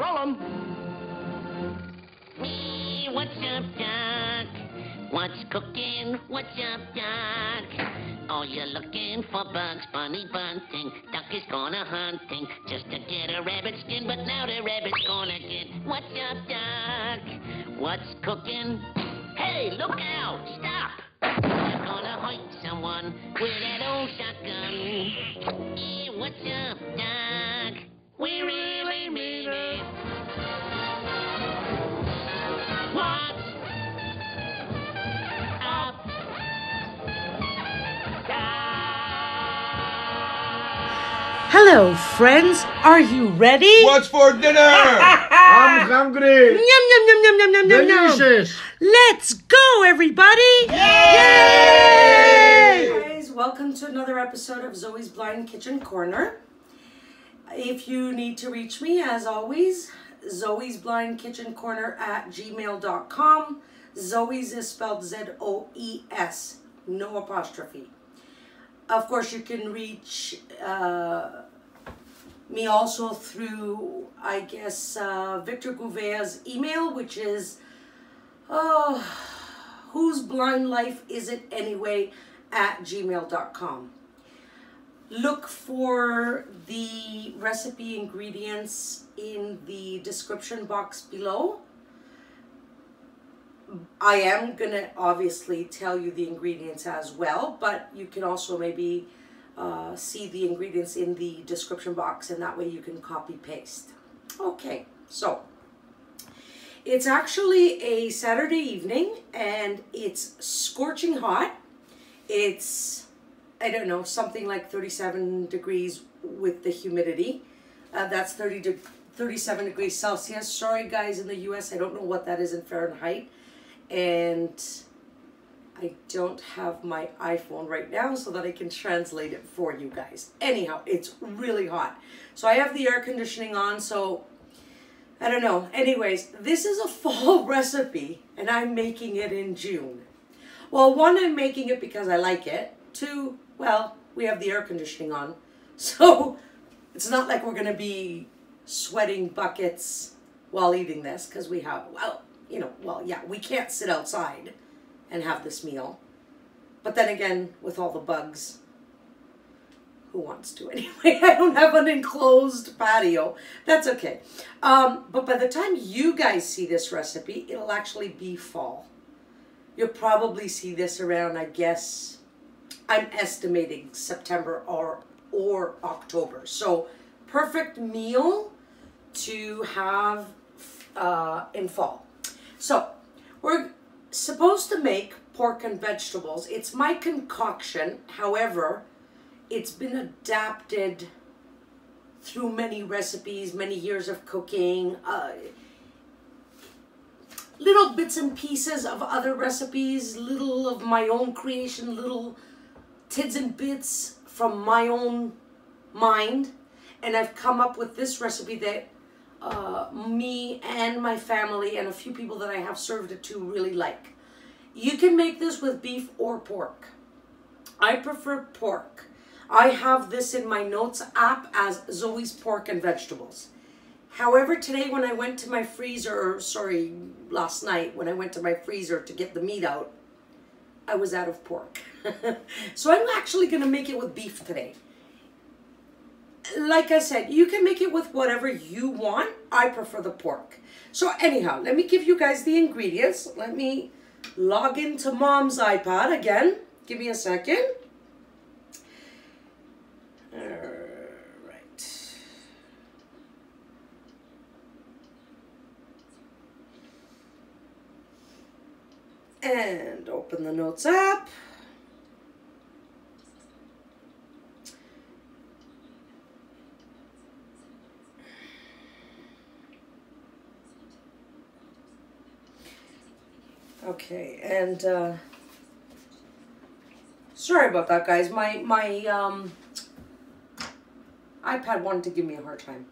roll 'em. What's up, Doc? What's cooking? What's up, Doc? Oh, you're looking for Bugs Bunny bunting. Duck is gonna hunting just to get a rabbit skin, but now the rabbit's gonna get. What's up, Doc? What's cooking? Hey, look out! Stop! You're gonna hurt someone with that old shotgun. What's up, Doc? We really mean it. What's up, Hello, friends. Are you ready? What's for dinner? I'm hungry. Yum, yum, yum, yum, yum, yum, yum, yum. Delicious. Let's go, everybody. Yay! Guys, welcome to another episode of Zoe's Blind Kitchen Corner. If you need to reach me, as always, Zoe's Blind Kitchen Corner at gmail.com. Zoe's is spelled Z-O-E-S, no apostrophe. Of course, you can reach me also through, I guess, Victor Gouvea's email, which is, whose blind life is it anyway, at gmail.com. Look for the recipe ingredients in the description box below. I am going to obviously tell you the ingredients as well, but you can also maybe see the ingredients in the description box, and that way you can copy paste. Okay, so it's actually a Saturday evening and it's scorching hot. It's, I don't know, something like 37 degrees with the humidity. That's 37 degrees Celsius. Sorry guys in the US, I don't know what that is in Fahrenheit. And I don't have my iPhone right now so that I can translate it for you guys. Anyhow, it's really hot. So I have the air conditioning on, so I don't know. Anyways, this is a fall recipe and I'm making it in June. Well, one, I'm making it because I like it. Two, well, we have the air conditioning on. So it's not like we're going to be sweating buckets while eating this because we have, well, you know, well, yeah, we can't sit outside and have this meal. But then again, with all the bugs, who wants to anyway? I don't have an enclosed patio. That's okay. But by the time you guys see this recipe, it'll actually be fall. You'll probably see this around, I guess, I'm estimating September or October. So perfect meal to have in fall. So, we're supposed to make pork and vegetables. It's my concoction. However, it's been adapted through many recipes, many years of cooking, little bits and pieces of other recipes, little of my own creation, little tidbits and bits from my own mind. And I've come up with this recipe that me and my family and a few people that I have served it to really like. You can make this with beef or pork. I prefer pork. I have this in my notes app as Zoe's Pork and Vegetables. However, today when I went to my freezer, last night when I went to my freezer to get the meat out, I was out of pork. So I'm actually going to make it with beef today. Like I said, you can make it with whatever you want. I prefer the pork. So anyhow, let me give you guys the ingredients. Let me log into Mom's iPad again. Give me a second. Alright. And open the Notes app. Okay, and sorry about that, guys. My iPad wanted to give me a hard time.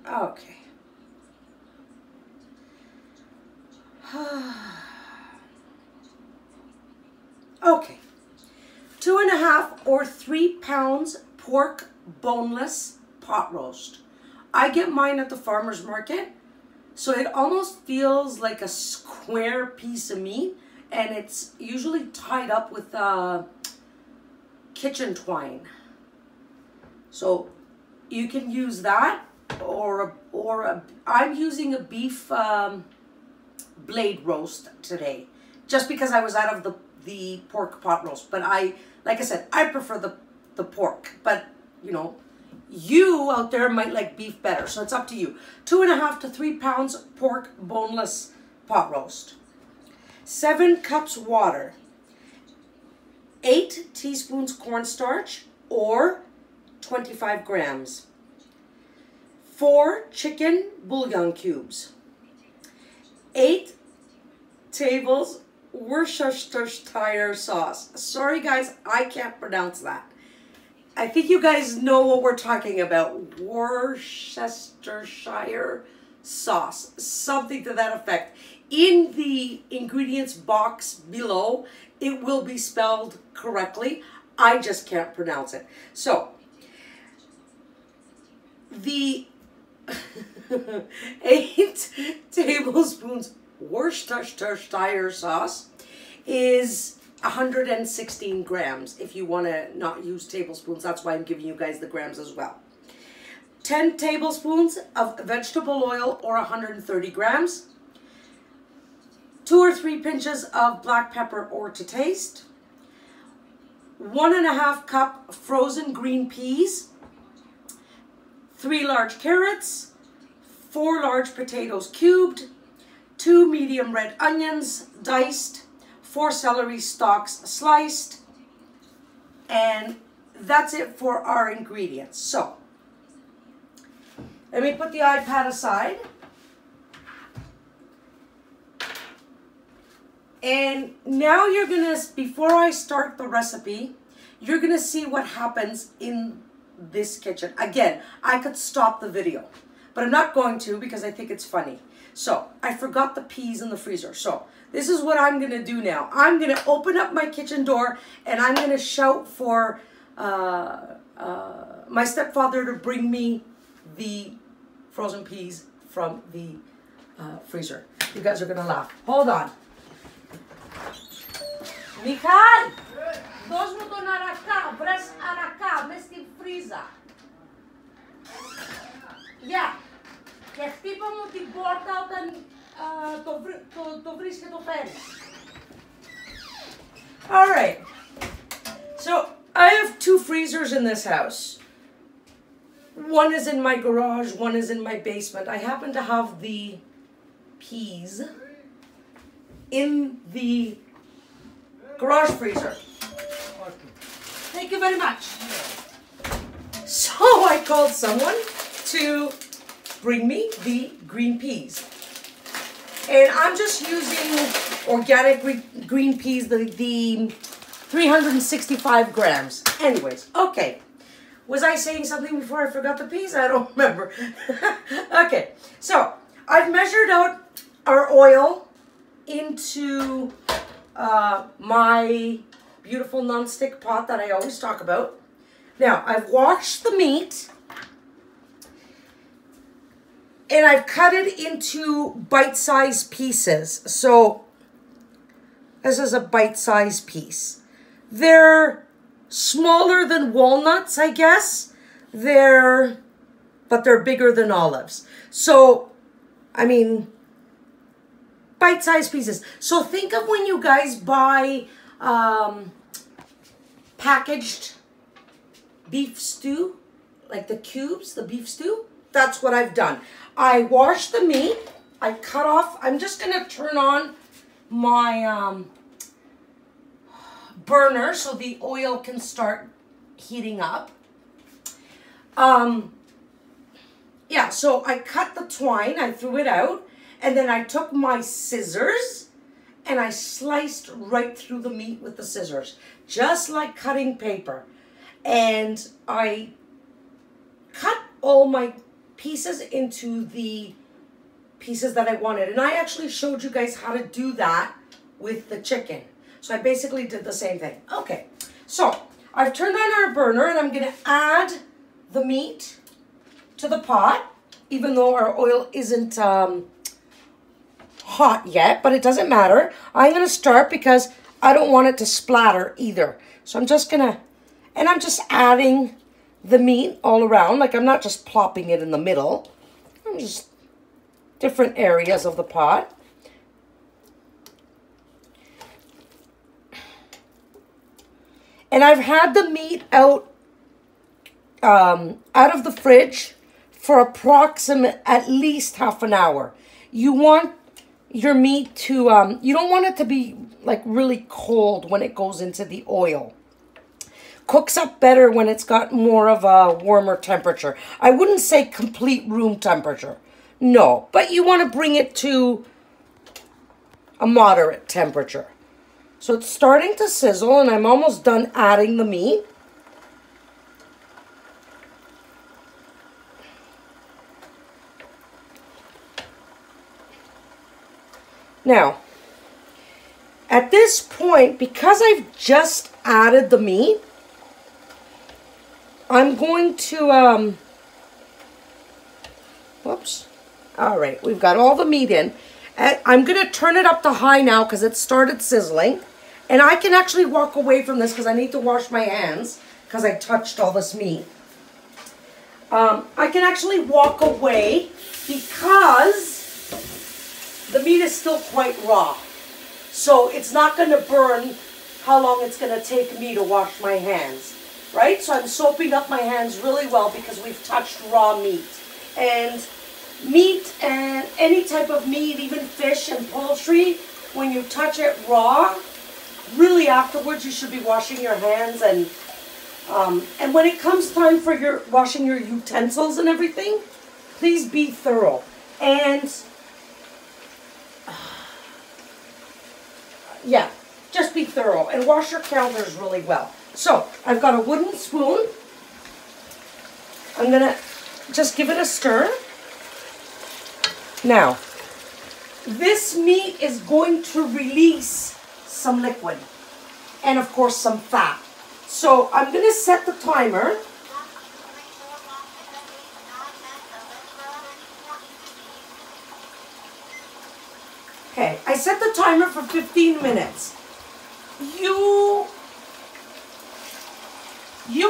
Okay. Okay. 2.5 or 3 pounds pork boneless pot roast. I get mine at the farmer's market, so it almost feels like a square piece of meat, and it's usually tied up with kitchen twine. So you can use that, or I'm using a beef blade roast today, just because I was out of the pork pot roast. But like I said, I prefer the pork, but you know, you out there might like beef better, so it's up to you. 2.5 to 3 pounds pork boneless pot roast. 7 cups water. 8 teaspoons cornstarch, or 25 grams. 4 chicken bouillon cubes. 8 tables Worcestershire sauce. Sorry guys, I can't pronounce that. I think you guys know what we're talking about. Worcestershire sauce. Something to that effect. In the ingredients box below, it will be spelled correctly. I just can't pronounce it. So, the 8 tablespoons Worcestershire sauce is 116 grams. If you want to not use tablespoons, that's why I'm giving you guys the grams as well. 10 tablespoons of vegetable oil, or 130 grams. 2 or 3 pinches of black pepper, or to taste. 1.5 cup frozen green peas. 3 large carrots. 4 large potatoes cubed. 2 medium red onions diced. 4 celery stalks sliced. And that's it for our ingredients. So, let me put the iPad aside. And now you're gonna, before I start the recipe, you're gonna see what happens in this kitchen. Again, I could stop the video, but I'm not going to because I think it's funny. So, I forgot the peas in the freezer. So, this is what I'm gonna do now. I'm gonna open up my kitchen door and I'm gonna shout for my stepfather to bring me the frozen peas from the freezer. You guys are gonna laugh. Hold on. Michal! Dos mo to naraka, bres araka, mestin freezer. Yeah. Και χτύπα μου την πόρτα όταν το βρεις και το παίρνεις. Alright. So, I have 2 freezers in this house. One is in my garage, one is in my basement. I happen to have the peas in the garage freezer. Thank you very much. So I called someone to bring me the green peas. And I'm just using organic green peas, the 365 grams. Anyways, okay. Was I saying something before I forgot the peas? I don't remember. Okay, so I've measured out our oil into my beautiful non-stick pot that I always talk about. Now, I've washed the meat and I've cut it into bite-sized pieces. So, this is a bite-sized piece. They're smaller than walnuts, I guess. But they're bigger than olives. So, I mean, bite-sized pieces. So think of when you guys buy packaged beef stew, like the cubes, the beef stew. That's what I've done. I washed the meat. I cut off. I'm just going to turn on my burner so the oil can start heating up. Yeah, so I cut the twine. I threw it out. And then I took my scissors and I sliced right through the meat with the scissors, just like cutting paper. And I cut all my pieces into the pieces that I wanted. And I actually showed you guys how to do that with the chicken. So I basically did the same thing. Okay, so I've turned on our burner and I'm going to add the meat to the pot, even though our oil isn't hot yet, but it doesn't matter. I'm going to start because I don't want it to splatter either. So I'm just going to, and I'm just adding the meat all around. Like I'm not just plopping it in the middle. I'm just different areas of the pot. And I've had the meat out of the fridge for approximate at least half an hour. You want your meat to, you don't want it to be like really cold when it goes into the oil. Cooks up better when it's got more of a warmer temperature. I wouldn't say complete room temperature. No, but you want to bring it to a moderate temperature. So it's starting to sizzle and I'm almost done adding the meat. Now, at this point, because I've just added the meat, I'm going to, whoops. All right, we've got all the meat in. I'm going to turn it up to high now because it started sizzling. And I can actually walk away from this because I need to wash my hands because I touched all this meat. I can actually walk away because the meat is still quite raw. So it's not going to burn how long it's going to take me to wash my hands. Right? So I'm soaping up my hands really well because we've touched raw meat. And meat and any type of meat, even fish and poultry, when you touch it raw, really afterwards you should be washing your hands. And when it comes time for your washing your utensils and everything, please be thorough. And yeah, just be thorough and wash your counters really well. So I've got a wooden spoon. I'm gonna just give it a stir. Now, this meat is going to release some liquid and of course some fat. So I'm going to set the timer. Okay, I set the timer for 15 minutes. You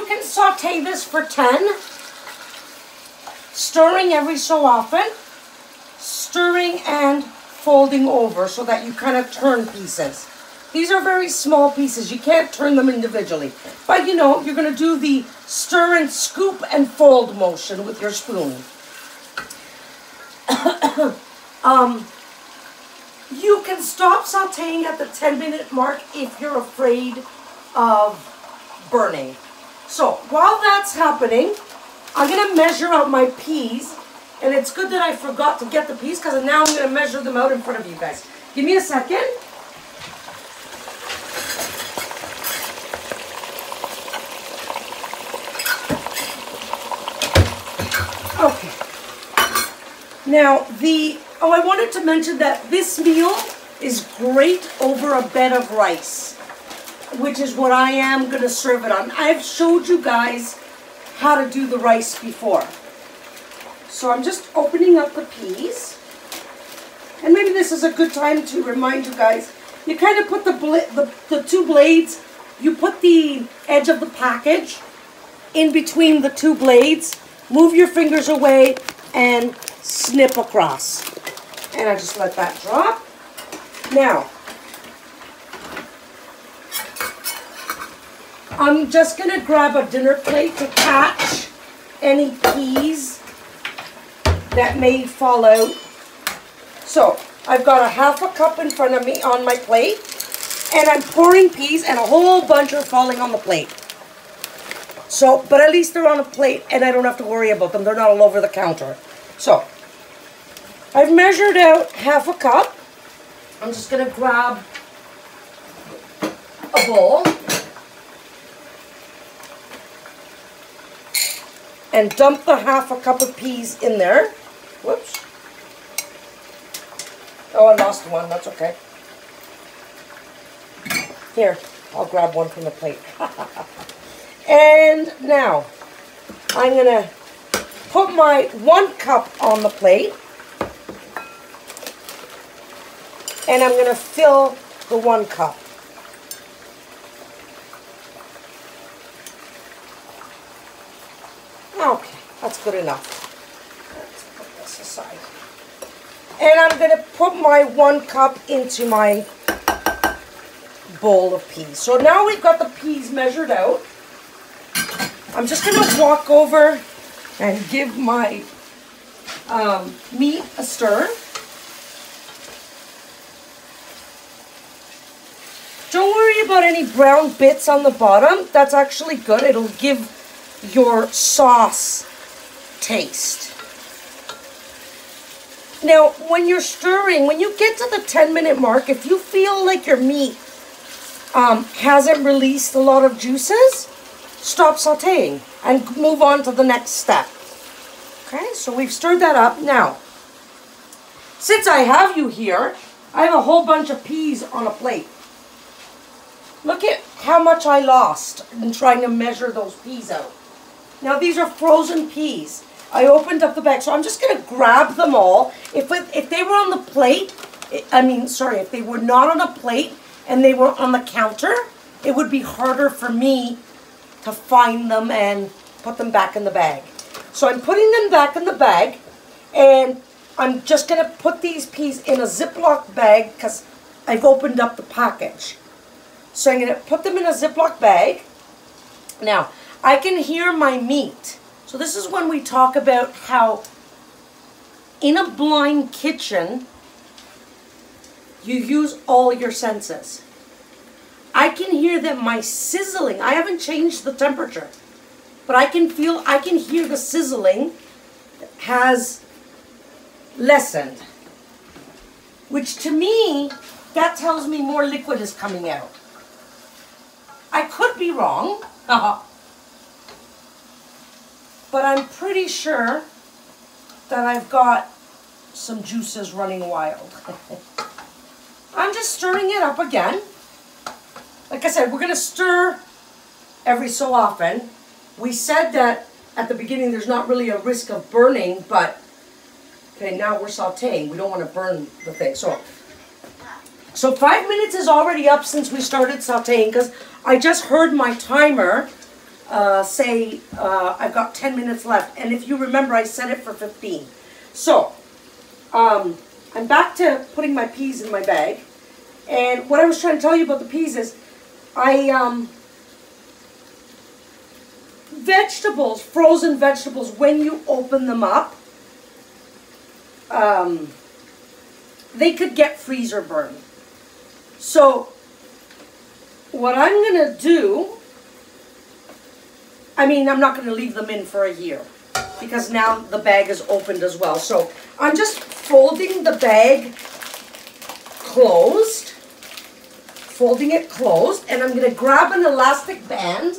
can saute this for 10, stirring every so often. Stirring and folding over so that you kind of turn pieces. These are very small pieces. You can't turn them individually. But you know, you're going to do the stir and scoop and fold motion with your spoon. You can stop sauteing at the 10-minute mark if you're afraid of burning. So while that's happening, I'm going to measure out my peas. And it's good that I forgot to get the peas because now I'm going to measure them out in front of you guys. Give me a second. Okay. Now, I wanted to mention that this meal is great over a bed of rice, which is what I am going to serve it on. I've showed you guys how to do the rice before. So I'm just opening up the peas. And maybe this is a good time to remind you guys, you kind of put the two blades, you put the edge of the package in between the two blades, move your fingers away, and snip across. And I just let that drop. Now, I'm just going to grab a dinner plate to catch any peas that may fall out. So I've got a half a cup in front of me on my plate, and I'm pouring peas, and a whole bunch are falling on the plate. So, but at least they're on a plate, and I don't have to worry about them. They're not all over the counter. So I've measured out half a cup. I'm just going to grab a bowl and dump the half a cup of peas in there. Whoops. Oh, I lost one. That's okay. Here, I'll grab one from the plate. And now I'm going to put my 1 cup on the plate. And I'm going to fill the 1 cup. Okay, that's good enough. Let's put this aside. And I'm going to put my 1 cup into my bowl of peas. So now we've got the peas measured out. I'm just going to walk over and give my meat a stir. Don't worry about any brown bits on the bottom. That's actually good. It'll give your sauce taste. Now, when you're stirring, when you get to the 10-minute mark, if you feel like your meat hasn't released a lot of juices, stop sauteing and move on to the next step. Okay, so we've stirred that up. Now, since I have you here, I have a whole bunch of peas on a plate. Look at how much I lost in trying to measure those peas out. Now, these are frozen peas. I opened up the bag, so I'm just going to grab them all. If they were on the plate, if they were not on a plate and they were on the counter, it would be harder for me to find them and put them back in the bag. So I'm putting them back in the bag, and I'm just going to put these peas in a Ziploc bag because I've opened up the package. So I'm going to put them in a Ziploc bag. Now, I can hear my meat. So this is when we talk about how in a blind kitchen, you use all your senses. I can hear that my sizzling, I haven't changed the temperature, but I can hear the sizzling has lessened. Which to me, that tells me more liquid is coming out. I could be wrong, but I'm pretty sure that I've got some juices running wild. I'm just stirring it up again. Like I said, we're going to stir every so often. We said that at the beginning there's not really a risk of burning, but okay, now we're sauteing. We don't want to burn the thing. So 5 minutes is already up since we started sauteing because I just heard my timer say I've got 10 minutes left. And if you remember, I set it for 15. So I'm back to putting my peas in my bag. And what I was trying to tell you about the peas is vegetables, frozen vegetables, when you open them up, they could get freezer burn. So what I'm going to do, I'm not going to leave them in for a year because now the bag is opened as well. So I'm just folding the bag closed, and I'm going to grab an elastic band,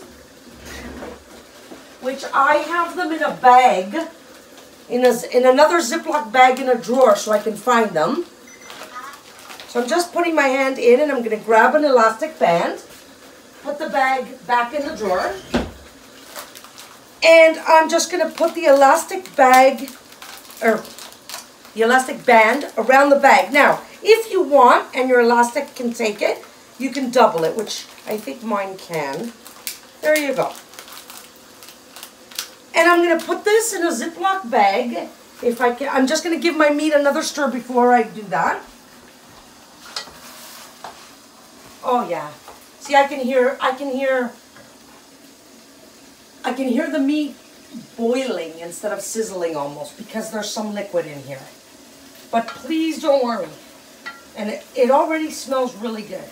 which I have them in a bag, in another Ziploc bag in a drawer so I can find them. So I'm just putting my hand in and I'm going to grab an elastic band, put the bag back in the drawer, and I'm just going to put the elastic band around the bag. Now, if you want, and your elastic can take it, you can double it, which I think mine can. There you go. And I'm going to put this in a Ziploc bag, if I can. I'm just going to give my meat another stir before I do that. Oh yeah. See, I can hear the meat boiling instead of sizzling almost because there's some liquid in here. But please don't worry. And it already smells really good.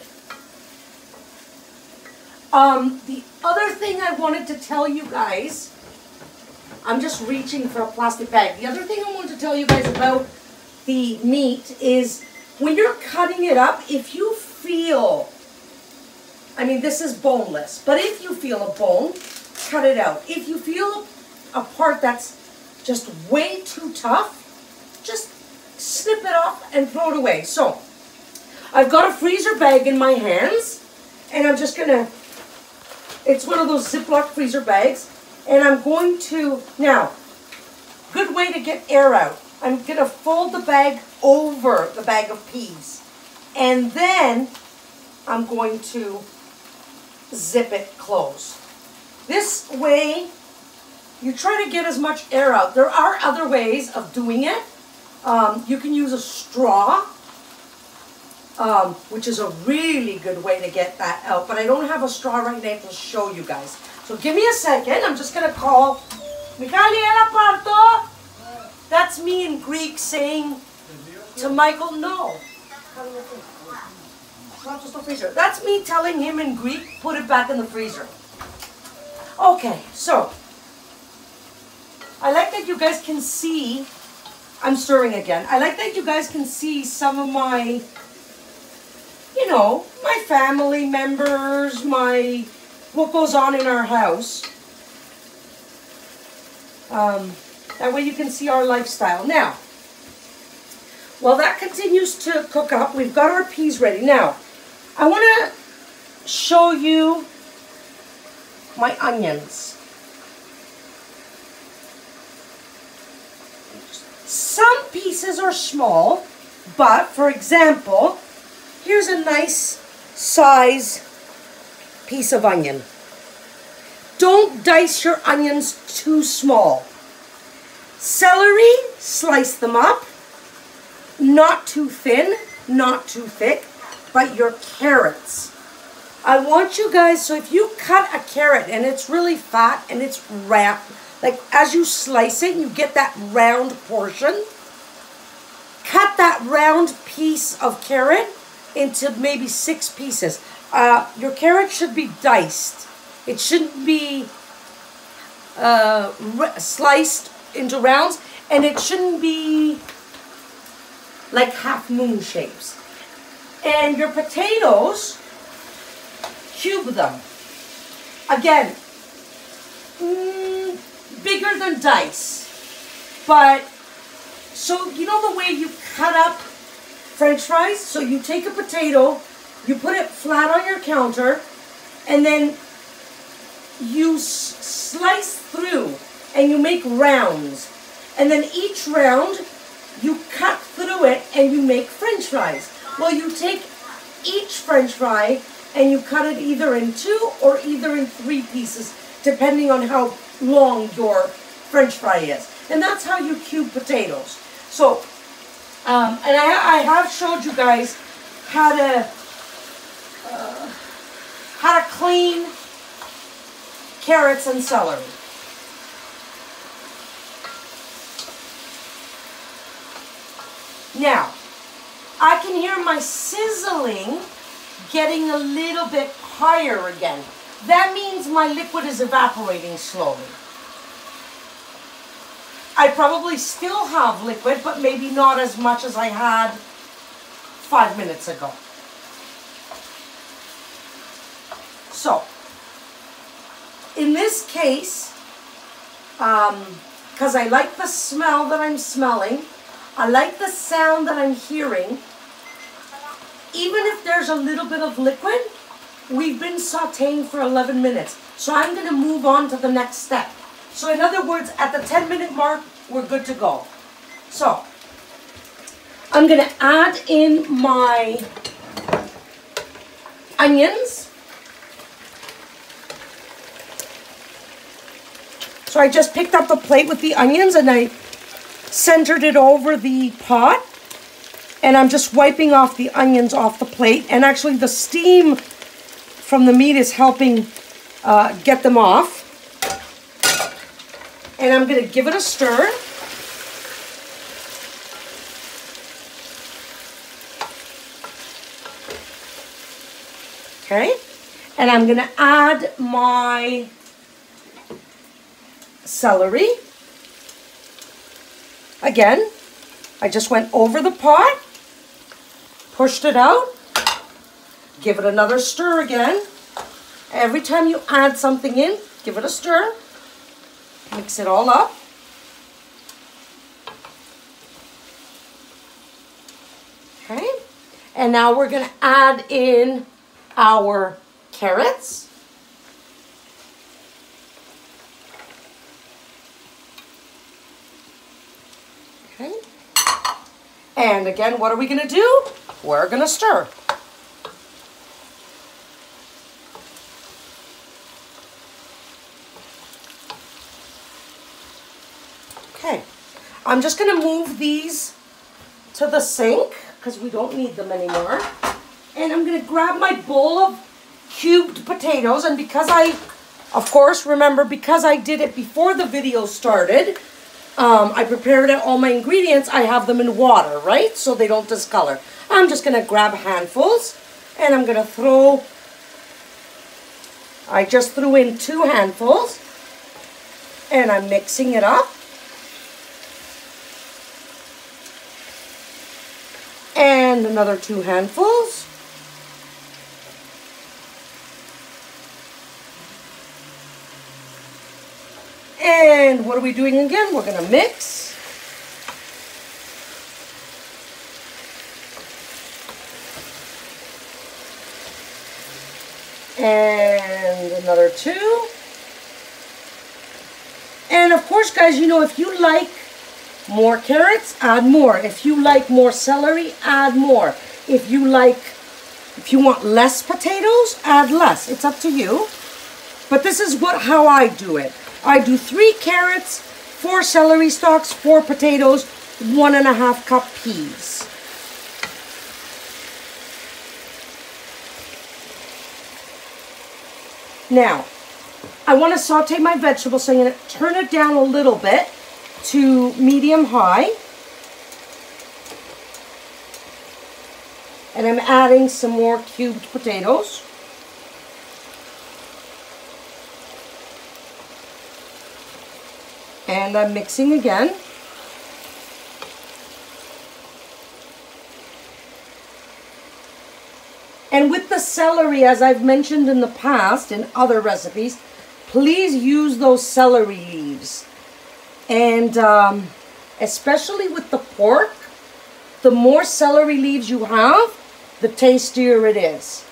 The other thing I wanted to tell you guys, I'm just reaching for a plastic bag. The other thing I wanted to tell you guys about the meat is when you're cutting it up, if you feel, this is boneless, but if you feel a bone, cut it out. If you feel a part that's just way too tough, just snip it off and throw it away. So I've got a freezer bag in my hands, and I'm just going to It's one of those Ziploc freezer bags. And I'm going to, now, good way to get air out. I'm going to fold the bag over the bag of peas. And then I'm going to zip it closed. This way, you try to get as much air out. There are other ways of doing it. You can use a straw, which is a really good way to get that out. But I don't have a straw right now to show you guys. So give me a second. I'm just going to call Michaela Parto. That's me in Greek saying to Michael, no. Not just the freezer. That's me telling him in Greek, put it back in the freezer. Okay, so I like that you guys can see, I'm stirring again. I like that you guys can see some of my, you know, my family members, what goes on in our house. That way you can see our lifestyle. Now, while that continues to cook up, we've got our peas ready. Now, I want to show you my onions. Some pieces are small, but for example, here's a nice size piece of onion. Don't dice your onions too small. Celery, slice them up. Not too thin, not too thick, but your carrots. I want you guys, so if you cut a carrot and it's really fat and it's wrapped, like as you slice it, you get that round portion. Cut that round piece of carrot into maybe 6 pieces. Your carrot should be diced. It shouldn't be sliced into rounds, and it shouldn't be like half moon shapes. And your potatoes, cube them. Again, bigger than dice. But, so you know the way you cut up French fries? So you take a potato, you put it flat on your counter, and then you slice through and you make rounds. And then each round, you cut through it and you make French fries. Well, you take each French fry and you cut it either in 2 or either in 3 pieces, depending on how long your French fry is. And that's how you cube potatoes. So, and I have showed you guys how to clean carrots and celery. Now, I can hear my sizzling getting a little bit higher again. That means my liquid is evaporating slowly. I probably still have liquid, but maybe not as much as I had 5 minutes ago. So, in this case, because I like the smell that I'm smelling, I like the sound that I'm hearing, even if there's a little bit of liquid, we've been sauteing for 11 minutes. So I'm going to move on to the next step. So in other words, at the 10-minute mark, we're good to go. So, I'm going to add in my onions. So I just picked up the plate with the onions and I centered it over the pot. And I'm just wiping off the onions off the plate. And actually the steam from the meat is helping get them off. And I'm going to give it a stir. Okay. And I'm going to add my celery. Again, I just went over the pot, pushed it out, give it another stir again. Every time you add something in, give it a stir. Mix it all up. Okay. And now we're going to add in our carrots. And again, what are we going to do? We're going to stir. Okay, I'm just going to move these to the sink because we don't need them anymore. And I'm going to grab my bowl of cubed potatoes, and because of course, remember, because I did it before the video started, I prepared all my ingredients, I have them in water, right? So they don't discolor. I'm just going to grab handfuls, and I'm going to throw, I just threw in 2 handfuls, and I'm mixing it up. And another 2 handfuls. And what are we doing again? We're going to mix. And another 2. And of course, guys, you know, if you like more carrots, add more. If you like more celery, add more. If you want less potatoes, add less. It's up to you. But this is how I do it. I do 3 carrots, 4 celery stalks, 4 potatoes, 1.5 cup peas. Now, I want to saute my vegetables, so I'm going to turn it down a little bit to medium-high. And I'm adding some more cubed potatoes. And I'm mixing again. And with the celery, as I've mentioned in the past in other recipes, please use those celery leaves. And especially with the pork, the more celery leaves you have, the tastier it is.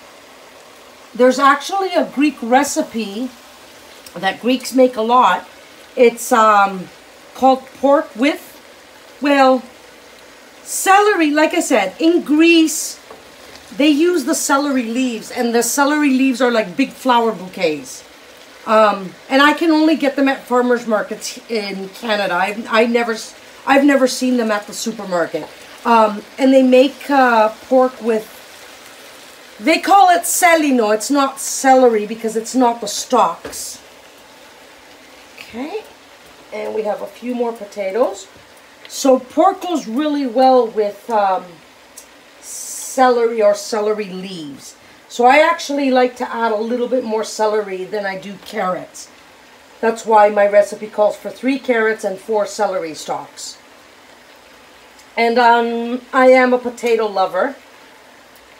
There's actually a Greek recipe that Greeks make a lot. It's called pork with, well, celery. Like I said, in Greece, they use the celery leaves, and the celery leaves are like big flower bouquets. And I can only get them at farmers markets in Canada. I've never seen them at the supermarket. And they make pork with, they call it selino. It's not celery because it's not the stalks. Okay, and we have a few more potatoes. So pork goes really well with celery or celery leaves. So I actually like to add a little bit more celery than I do carrots. That's why my recipe calls for 3 carrots and 4 celery stalks. And I am a potato lover,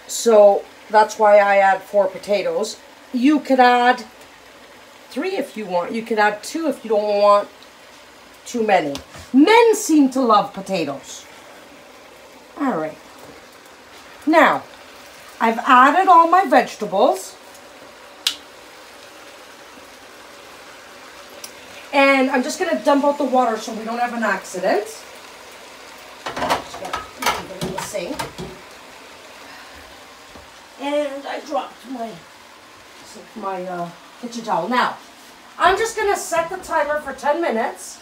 so that's why I add 4 potatoes. You could add 3 if you want. You could add 2 if you don't want too many. Men seem to love potatoes. All right. Now, I've added all my vegetables. And I'm just going to dump out the water so we don't have an accident. Just got to leave it in the sink. And I dropped my kitchen towel. Now, I'm just going to set the timer for 10 minutes.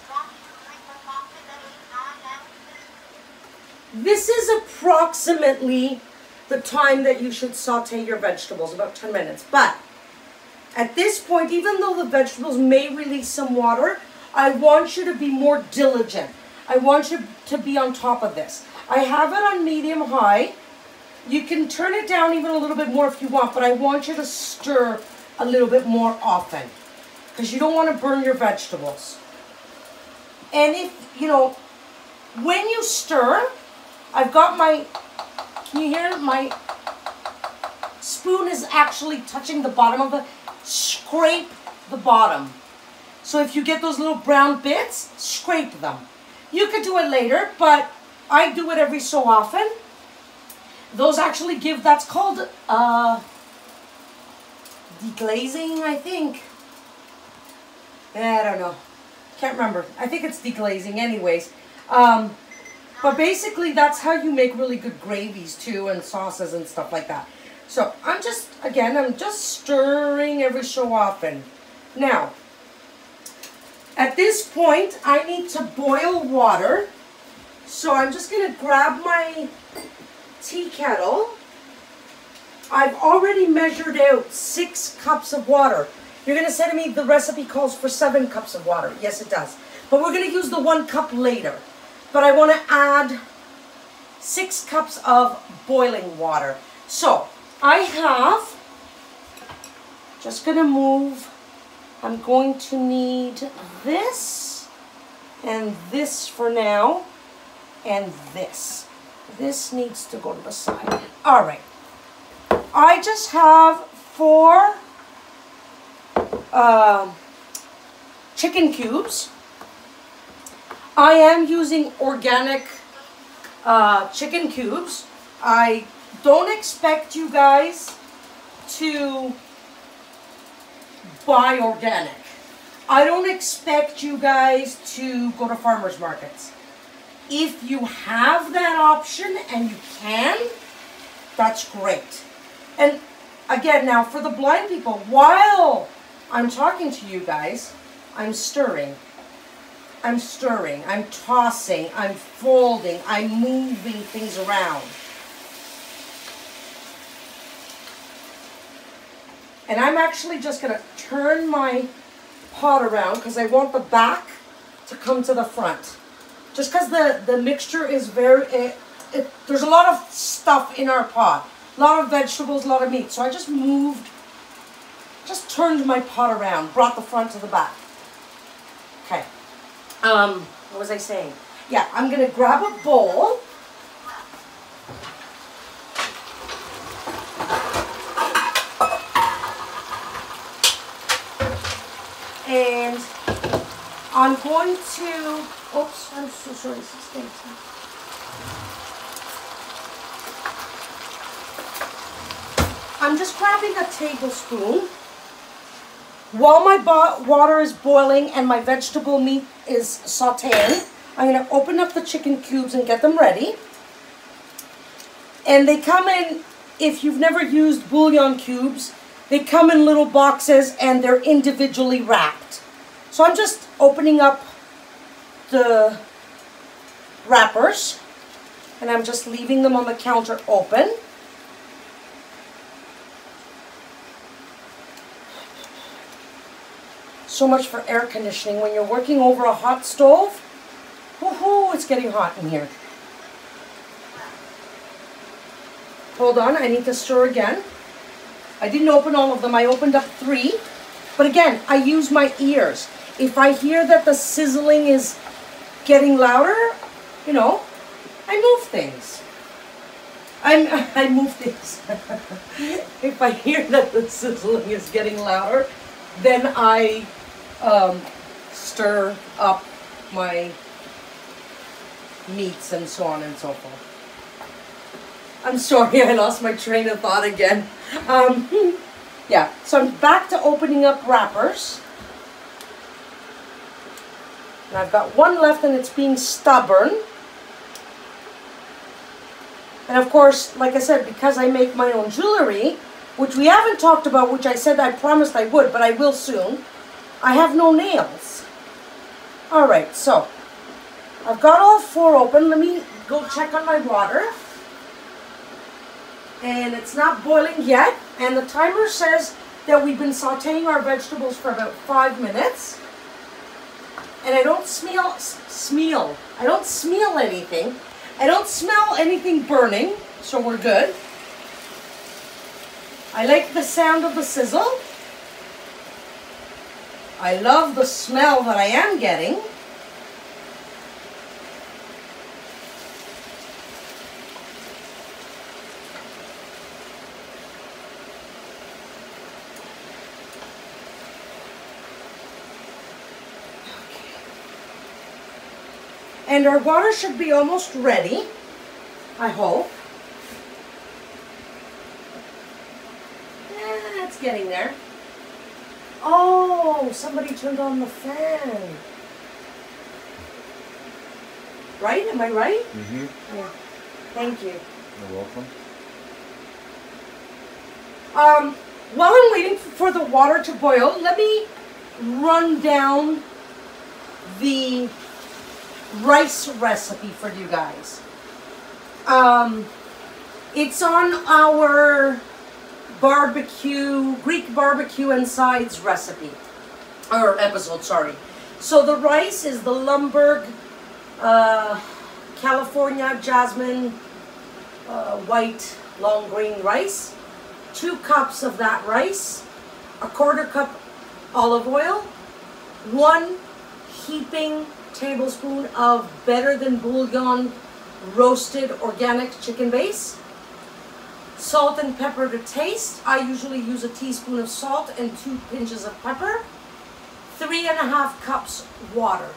This is approximately the time that you should saute your vegetables, about 10 minutes. But at this point, even though the vegetables may release some water, I want you to be more diligent. I want you to be on top of this. I have it on medium-high. You can turn it down even a little bit more if you want, but I want you to stir a little bit more often because you don't want to burn your vegetables. And if, you know, when you stir, I've got my, can you hear my spoon is actually touching the bottom of the, scrape the bottom. So if you get those little brown bits, scrape them. You could do it later, but I do it every so often. Those actually give, that's called deglazing, I think. I don't know. Can't remember. I think it's deglazing anyways. But basically, that's how you make really good gravies too, and sauces and stuff like that. So I'm just stirring every so often. Now, at this point, I need to boil water. So I'm just going to grab my tea kettle. I've already measured out 6 cups of water. You're going to say to me the recipe calls for 7 cups of water. Yes, it does. But we're going to use the 1 cup later. But I want to add 6 cups of boiling water. So I have, just going to move, I'm going to need this and this for now, and this. This needs to go to the side. All right. I just have 4 chicken cubes. I am using organic chicken cubes. I don't expect you guys to buy organic. I don't expect you guys to go to farmers markets. If you have that option and you can, that's great. And again, now for the blind people, while I'm talking to you guys, I'm stirring. I'm stirring, I'm tossing, I'm folding, I'm moving things around. And I'm actually just going to turn my pot around because I want the back to come to the front. Just because the mixture is very, there's a lot of stuff in our pot. A lot of vegetables, a lot of meat. So I just turned my pot around, brought the front to the back. Okay. What was I saying? Yeah, I'm going to grab a bowl. And I'm going to, oops, I'm so sorry, I'm just grabbing a tablespoon. While my water is boiling and my vegetable meat is sauteing, I'm going to open up the chicken cubes and get them ready. And they come in, if you've never used bouillon cubes, they come in little boxes and they're individually wrapped. So I'm just opening up the wrappers and I'm just leaving them on the counter open. So much for air conditioning. When you're working over a hot stove, woohoo, it's getting hot in here. Hold on, I need to stir again. I didn't open all of them, I opened up 3. But again, I use my ears. If I hear that the sizzling is getting louder, you know, I move things. I move things. If I hear that the sizzling is getting louder, then I stir up my meats and so on and so forth. I'm sorry, I lost my train of thought again. Yeah, so I'm back to opening up wrappers. And I've got 1 left and it's being stubborn. And of course, like I said, because I make my own jewelry, which we haven't talked about, which I said I promised I would, but I will soon, I have no nails. Alright, so I've got all 4 open. Let me go check on my water. And it's not boiling yet. And the timer says that we've been sauteing our vegetables for about 5 minutes. And I don't smell anything. I don't smell anything burning, so we're good. I like the sound of the sizzle. I love the smell that I am getting. And our water should be almost ready, I hope. It's getting there. Oh, somebody turned on the fan. Right? Am I right? Mm-hmm. Yeah. Thank you. You're welcome. While I'm waiting for the water to boil, let me run down the rice recipe for you guys. It's on our Greek barbecue and sides recipe, or episode, sorry. So the rice is the Lumberg California Jasmine white long grain rice. 2 cups of that rice, a 1/4 cup olive oil, 1 heaping tablespoon of Better Than Bouillon roasted organic chicken base, salt and pepper to taste. I usually use a teaspoon of salt and 2 pinches of pepper, 3.5 cups water.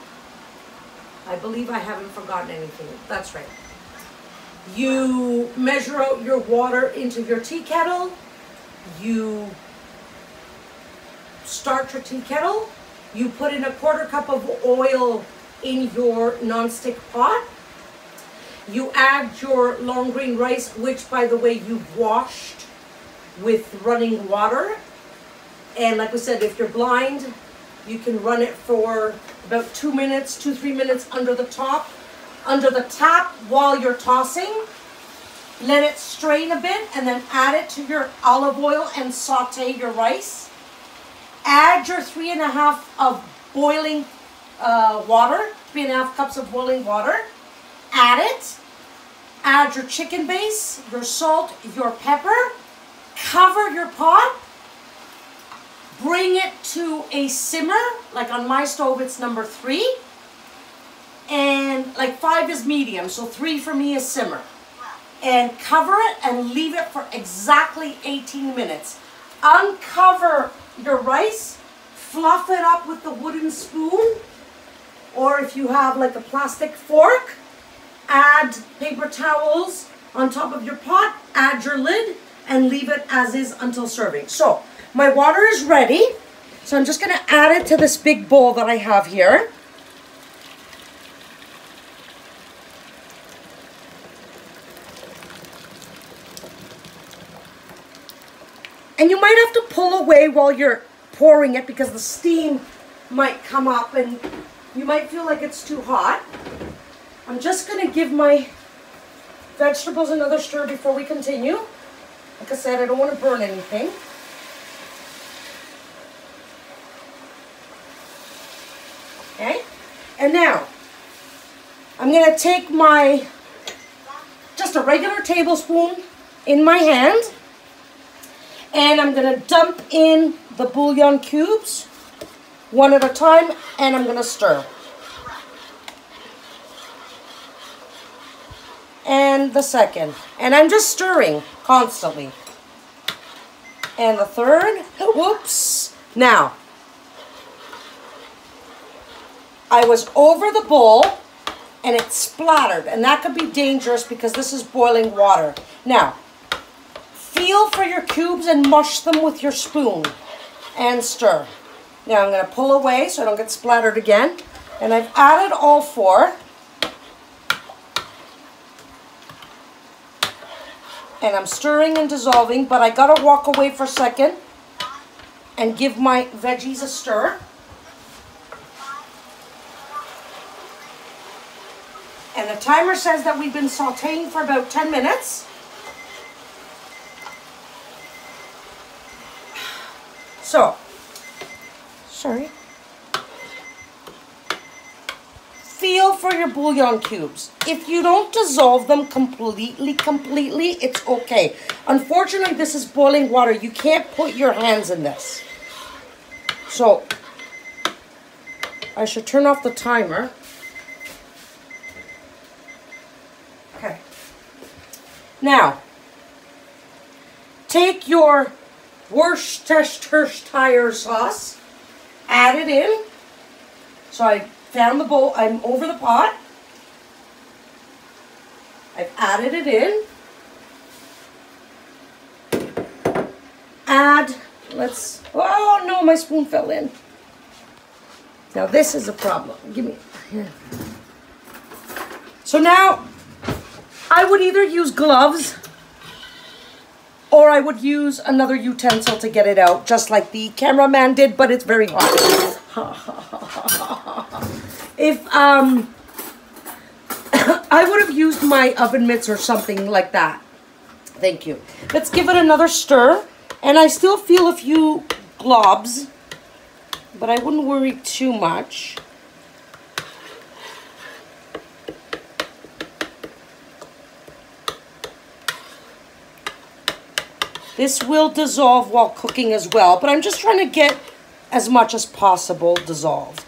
I believe I haven't forgotten anything. That's right. You measure out your water into your tea kettle. You start your tea kettle. You put in a 1/4 cup of oil in your nonstick pot. You add your long grain rice, which by the way you've washed with running water. And like I said, if you're blind, you can run it for about 2 minutes, 2-3 minutes under the tap while you're tossing. Let it strain a bit and then add it to your olive oil and saute your rice. Add your 3.5 of boiling water, 3.5 cups of boiling water. Add it. Add your chicken base, your salt, your pepper. Cover your pot. Bring it to a simmer, like on my stove it's number 3. And like 5 is medium, so 3 for me is simmer. And cover it and leave it for exactly 18 minutes. Uncover your rice, fluff it up with the wooden spoon, or if you have like a plastic fork, add paper towels on top of your pot, add your lid, and leave it as is until serving. So my water is ready, so I'm just going to add it to this big bowl that I have here. And you might have to pull away while you're pouring it because the steam might come up and you might feel like it's too hot. I'm just going to give my vegetables another stir before we continue. Like I said, I don't want to burn anything. Okay, and now I'm going to take just a regular tablespoon in my hand, and I'm going to dump in the bouillon cubes one at a time, and I'm going to stir. And the second, and I'm just stirring constantly. And the third, whoops. Now, I was over the bowl and it splattered, and that could be dangerous because this is boiling water. Now, feel for your cubes and mush them with your spoon and stir. Now I'm going to pull away so I don't get splattered again. And I've added all 4. And I'm stirring and dissolving, but I got to walk away for a second and give my veggies a stir. And the timer says that we've been sauteing for about 10 minutes. So, sorry. Feel for your bouillon cubes. If you don't dissolve them completely, it's okay. Unfortunately, this is boiling water. You can't put your hands in this. So, I should turn off the timer. Okay. Now, take your Worcestershire sauce, add it in. So I found the bowl, I'm over the pot. I've added it in. Add, oh no, my spoon fell in. Now this is a problem. Give me, here. So now, I would either use gloves or I would use another utensil to get it out, just like the cameraman did, but it's very hot. If, I would have used my oven mitts or something like that. Thank you. Let's give it another stir. And I still feel a few globs, but I wouldn't worry too much. This will dissolve while cooking as well, but I'm just trying to get as much as possible dissolved.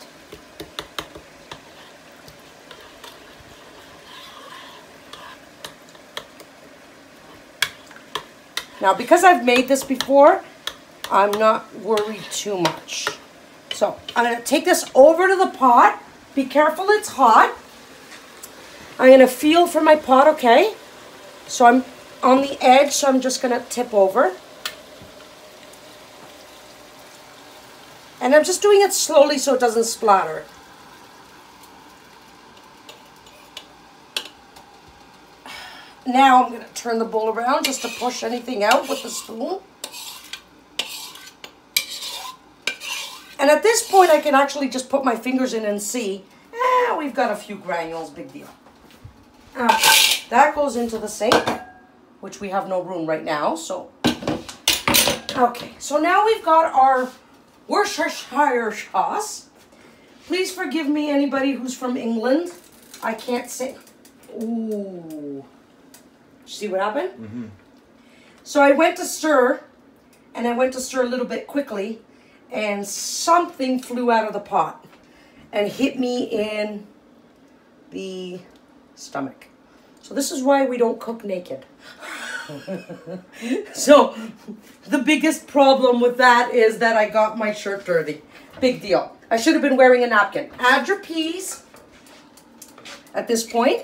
Now, because I've made this before, I'm not worried too much. So, I'm going to take this over to the pot. Be careful, it's hot. I'm going to feel for my pot, okay? So, I'm on the edge, so I'm just going to tip over. And I'm just doing it slowly so it doesn't splatter. Now I'm going to turn the bowl around just to push anything out with the spoon. And at this point I can actually just put my fingers in and see, we've got a few granules, big deal. Okay, that goes into the sink, which we have no room right now, so. Okay, so now we've got our Worcestershire sauce. Please forgive me, anybody who's from England. I can't say. Ooh. See what happened? Mm-hmm. So I went to stir, and I went to stir a little bit quickly, and something flew out of the pot and hit me in the stomach. So this is why we don't cook naked. So the biggest problem with that is that I got my shirt dirty. Big deal. I should have been wearing a napkin. Add your peas at this point.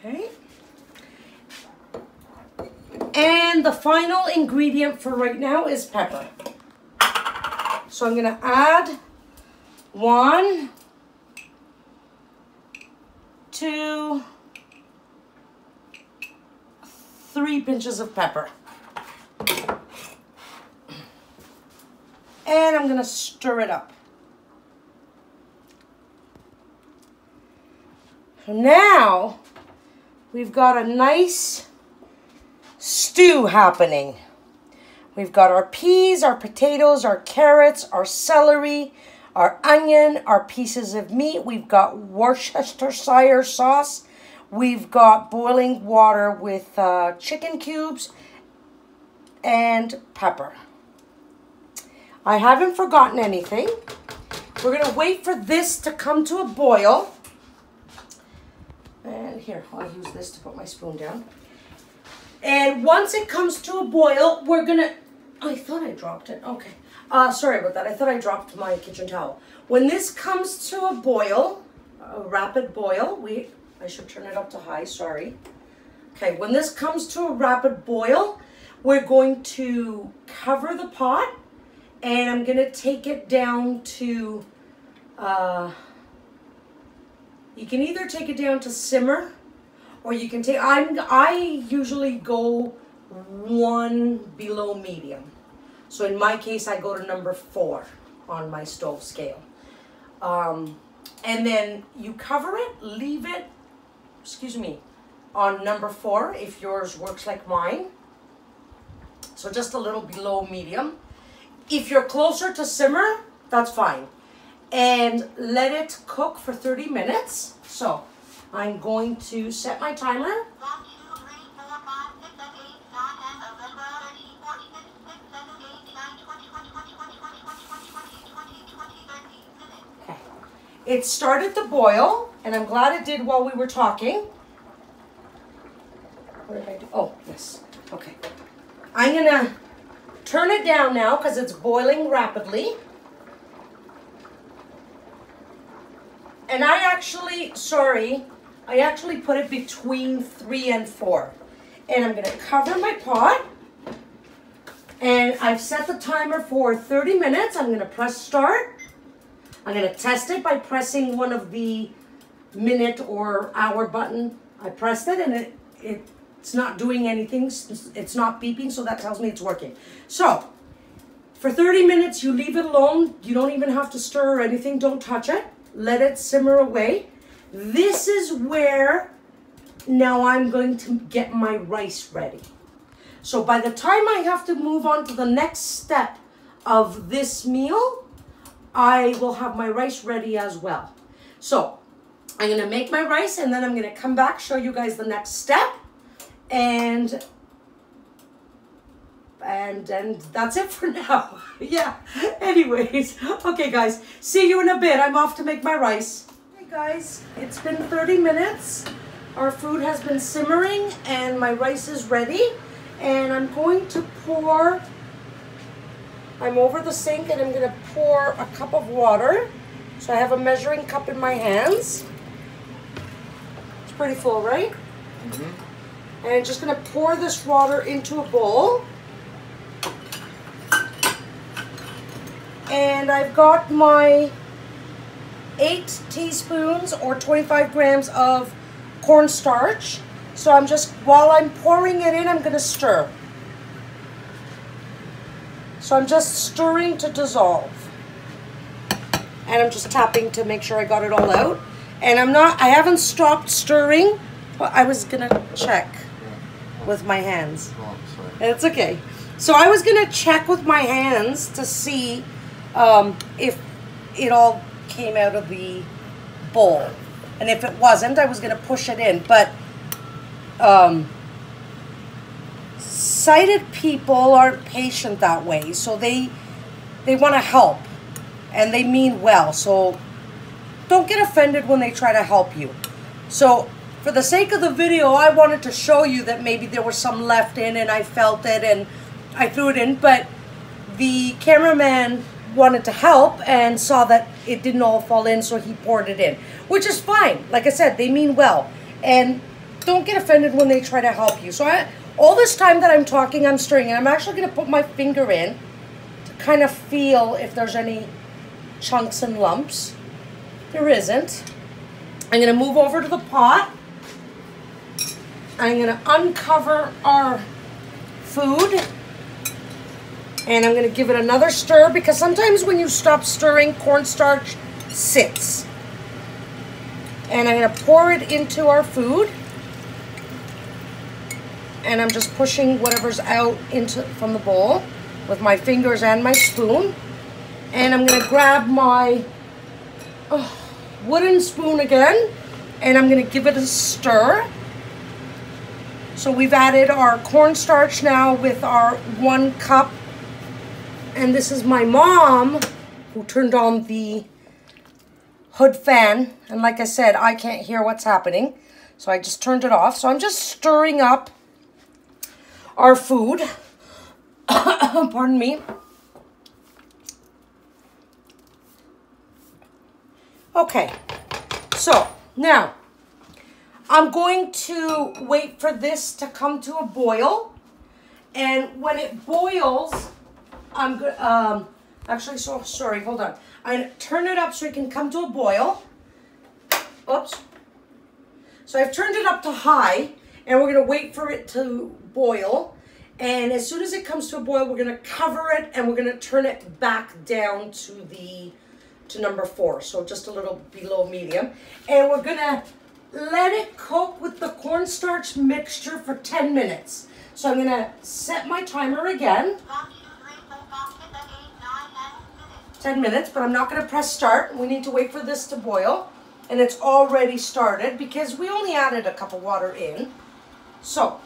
Okay. And the final ingredient for right now is pepper. So I'm going to add 1, 2, 3 pinches of pepper. And I'm going to stir it up. Now, we've got a nice stew happening. We've got our peas, our potatoes, our carrots, our celery, our onion, our pieces of meat. We've got Worcestershire sauce. We've got boiling water with chicken cubes and pepper. I haven't forgotten anything. We're going to wait for this to come to a boil. And here, I'll use this to put my spoon down. And once it comes to a boil, we're going to... I thought I dropped it. Okay. Sorry about that. I thought I dropped my kitchen towel. When this comes to a boil, a rapid boil, I should turn it up to high, sorry. Okay, when this comes to a rapid boil, we're going to cover the pot, and I'm going to take it down to, you can either take it down to simmer, or you can take, I usually go 1 below medium. So in my case, I go to number 4 on my stove scale. And then you cover it, leave it, on number 4 if yours works like mine. So just a little below medium. If you're closer to simmer, that's fine. And let it cook for 30 minutes. So I'm going to set my timer. 1, 2, 3, 4, 5, 6, 7, 8, 9, 10, 11, 12, 13, 14, 15, 16, 17, 18, 19, 20, 20, 20, 20, 20, 20, 20, 20, 30 minutes. Okay. It started to boil, and I'm glad it did while we were talking. What did I do? Oh, yes. Okay. I'm going to turn it down now because it's boiling rapidly. And I actually put it between 3 and 4. And I'm going to cover my pot. And I've set the timer for 30 minutes. I'm gonna press start. I'm gonna test it by pressing one of the minute or hour button. I pressed it and it's not doing anything. It's not beeping, so that tells me it's working. So, for 30 minutes, you leave it alone. You don't even have to stir or anything. Don't touch it. Let it simmer away. This is where now I'm going to get my rice ready. So by the time I have to move on to the next step of this meal, I will have my rice ready as well. So I'm gonna make my rice and then I'm gonna come back, show you guys the next step, and that's it for now. Yeah, anyways, okay guys, see you in a bit. I'm off to make my rice. Hey guys, it's been 30 minutes. Our food has been simmering and my rice is ready. And I'm going to pour, I'm over the sink and I'm going to pour a cup of water. So I have a measuring cup in my hands. It's pretty full, right? Mm-hmm. And I'm just going to pour this water into a bowl. And I've got my 8 teaspoons or 25 grams of cornstarch. So I'm just, while I'm pouring it in, I'm going to stir. So I'm just stirring to dissolve. And I'm just tapping to make sure I got it all out. And I haven't stopped stirring, but I was going to check with my hands. It's okay. So I was going to check with my hands to see if it all came out of the bowl. And if it wasn't, I was going to push it in. But sighted people aren't patient that way, so they want to help and they mean well, so don't get offended when they try to help you. So for the sake of the video, I wanted to show you that maybe there was some left in and I felt it and I threw it in, but the cameraman wanted to help and saw that it didn't all fall in, so he poured it in, which is fine. Like I said, they mean well, and don't get offended when they try to help you. So all this time that I'm talking, I'm stirring, and I'm actually going to put my finger in to kind of feel if there's any chunks and lumps. There isn't. I'm going to move over to the pot. I'm going to uncover our food, and I'm going to give it another stir, because sometimes when you stop stirring, cornstarch sits. And I'm going to pour it into our food. And I'm just pushing whatever's out from the bowl with my fingers and my spoon. And I'm going to grab my wooden spoon again, and I'm going to give it a stir. So we've added our cornstarch now with our 1 cup. And this is my mom who turned on the hood fan. And like I said, I can't hear what's happening, so I just turned it off. So I'm just stirring up our food. Pardon me. Okay, so now I'm going to wait for this to come to a boil, and when it boils, I'm good. Actually, so sorry, hold on. I'm gonna turn it up so it can come to a boil. Oops. So I've turned it up to high, and we're gonna wait for it to boil. And as soon as it comes to a boil, we're gonna cover it and we're gonna turn it back down to number 4. So just a little below medium. And we're gonna let it cook with the cornstarch mixture for 10 minutes. So I'm gonna set my timer again. 10 minutes, but I'm not gonna press start. We need to wait for this to boil. And it's already started because we only added a cup of water in. So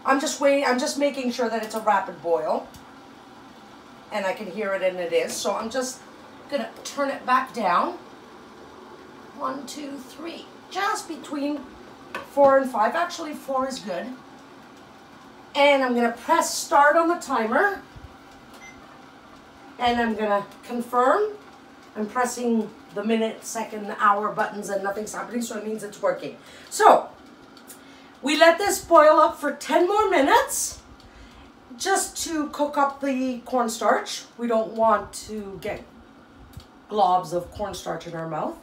I'm just waiting, I'm just making sure that it's a rapid boil. And I can hear it, and it is. So I'm just gonna turn it back down. 1, 2, 3, just between 4 and 5. Actually, 4 is good. And I'm gonna press start on the timer. And I'm gonna confirm. I'm pressing the minute, second, hour buttons and nothing's happening, so it means it's working. So, let this boil up for 10 more minutes just to cook up the cornstarch. We don't want to get globs of cornstarch in our mouth.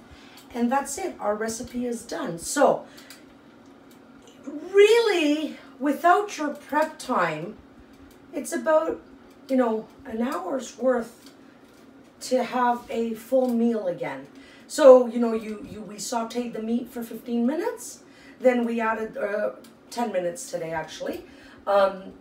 And that's it. Our recipe is done. So, really, without your prep time, it's about, you know, an hour's worth to have a full meal again. So, you know, we sauteed the meat for 15 minutes. Then we added, 10 minutes today actually.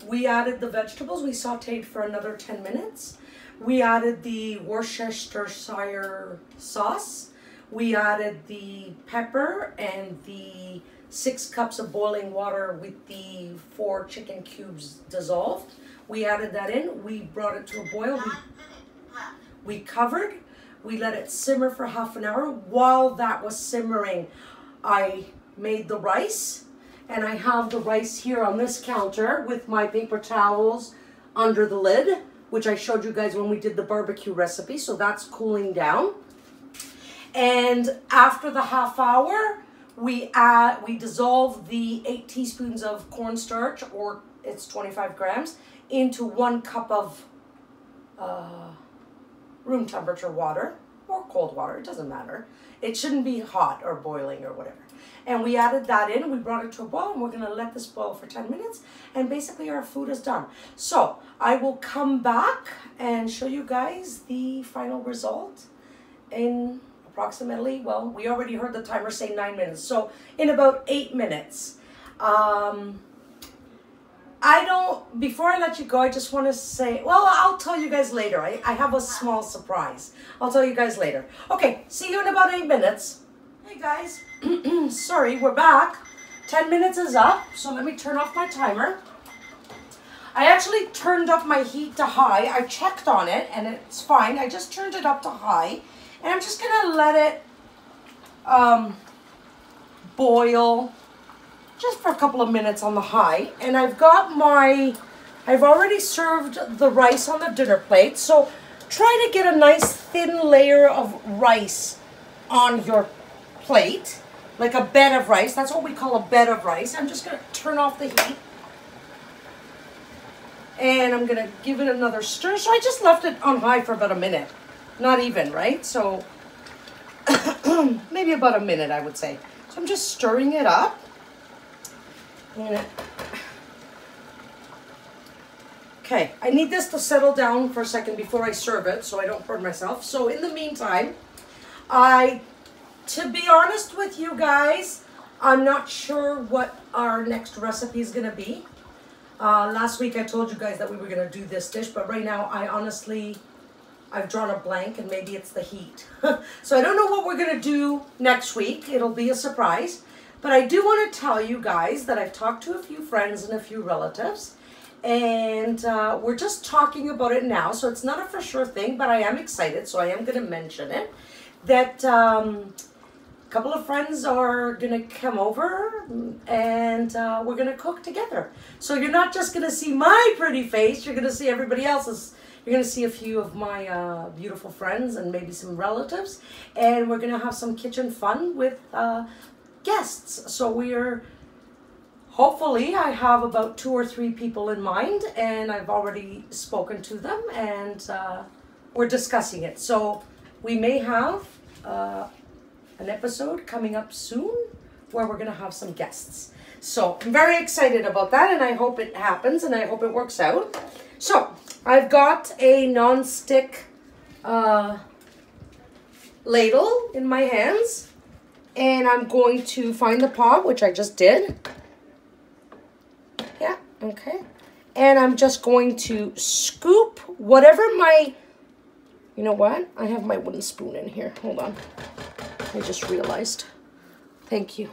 We added the vegetables. We sauteed for another 10 minutes. We added the Worcestershire sauce. We added the pepper and the 6 cups of boiling water with the 4 chicken cubes dissolved. We added that in. We brought it to a boil. We covered. We let it simmer for half an hour. While that was simmering, I made the rice. And I have the rice here on this counter with my paper towels under the lid, which I showed you guys when we did the barbecue recipe. So that's cooling down. And after the half hour, we dissolve the 8 teaspoons of cornstarch, or it's 25 grams, into 1 cup of room temperature water or cold water. It doesn't matter. It shouldn't be hot or boiling or whatever. And we added that in. We brought it to a boil, and we're going to let this boil for 10 minutes. And basically our food is done. So I will come back and show you guys the final result in approximately, well, we already heard the timer say 9 minutes. So in about 8 minutes. Before I let you go, I just want to say, well, I'll tell you guys later. I have a small surprise. I'll tell you guys later. Okay, see you in about 8 minutes. Hey guys, sorry, we're back. 10 minutes is up, so let me turn off my timer. I actually turned up my heat to high. I checked on it and it's fine. I just turned it up to high. And I'm just gonna let it boil just for a couple of minutes on the high. And I've already served the rice on the dinner plate. So try to get a nice thin layer of rice on your plate, like a bed of rice. That's what we call a bed of rice. I'm just gonna turn off the heat. And I'm gonna give it another stir. So I just left it on high for about a minute. Not even, right? So maybe about a minute, I would say. So I'm just stirring it up. Okay, I need this to settle down for a second before I serve it so I don't burn myself. So in the meantime, to be honest with you guys, I'm not sure what our next recipe is going to be. Last week I told you guys that we were going to do this dish, but right now I've drawn a blank, and maybe it's the heat. So I don't know what we're going to do next week. It'll be a surprise. But I do want to tell you guys that I've talked to a few friends and a few relatives, and we're just talking about it now. So it's not a for sure thing, but I am excited, so I am going to mention it. That a couple of friends are going to come over, and we're going to cook together. So you're not just going to see my pretty face, you're going to see everybody else's. You're going to see a few of my beautiful friends and maybe some relatives. And we're going to have some kitchen fun with guests. So hopefully I have about 2 or 3 people in mind. And I've already spoken to them. And we're discussing it. So we may have an episode coming up soon where we're going to have some guests. So I'm very excited about that. And I hope it happens. And I hope it works out. So I've got a non-stick ladle in my hands, and I'm going to find the pot, which I just did. Yeah, okay. And I'm just going to scoop whatever you know what? I have my wooden spoon in here. Hold on. I just realized. Thank you.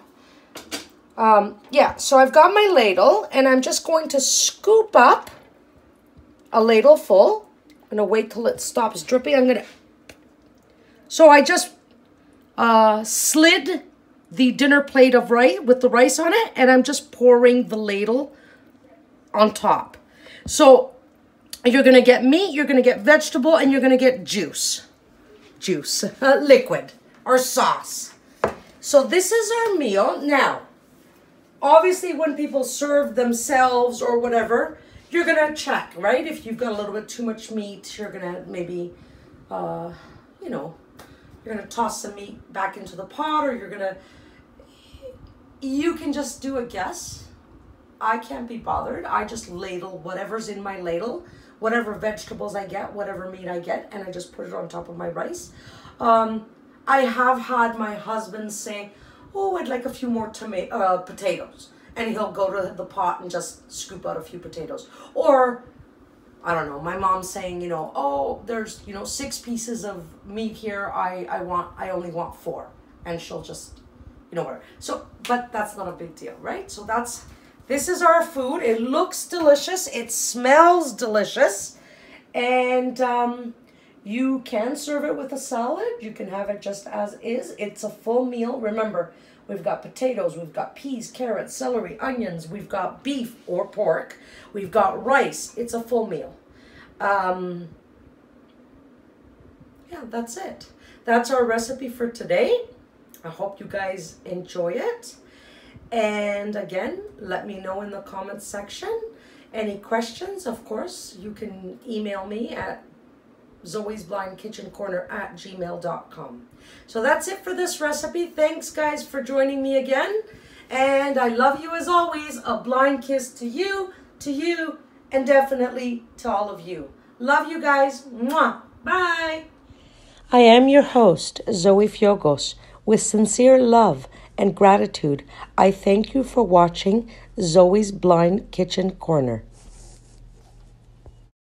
Yeah, so I've got my ladle, and I'm just going to scoop up a ladle full. I'm gonna wait till it stops dripping. So I just slid the dinner plate of rice with the rice on it, and I'm just pouring the ladle on top. So you're gonna get meat, you're gonna get vegetable, and you're gonna get juice, liquid or sauce. So this is our meal. Now, obviously when people serve themselves or whatever, you're going to check, right? If you've got a little bit too much meat, you're going to maybe, you know, you're going to toss some meat back into the pot, or you can just do a guess. I can't be bothered. I just ladle whatever's in my ladle, whatever vegetables I get, whatever meat I get, and I just put it on top of my rice. I have had my husband say, oh, I'd like a few more potatoes. And he'll go to the pot and just scoop out a few potatoes. Or, I don't know, my mom's saying, you know, oh, there's, you know, 6 pieces of meat here. I only want 4. And she'll just, you know, whatever. So, but that's not a big deal, right? So this is our food. It looks delicious. It smells delicious. And you can serve it with a salad. You can have it just as is. It's a full meal. Remember, we've got potatoes, we've got peas, carrots, celery, onions, we've got beef or pork, we've got rice. It's a full meal. Yeah, that's it. That's our recipe for today. I hope you guys enjoy it. And again, let me know in the comments section. Any questions, of course, you can email me at zoesblindkitchencorner@gmail.com. So that's it for this recipe. Thanks, guys, for joining me again. And I love you as always. A blind kiss to you, and definitely to all of you. Love you guys. Mwah. Bye. I am your host, Zoe Fiogos. With sincere love and gratitude, I thank you for watching Zoe's Blind Kitchen Corner.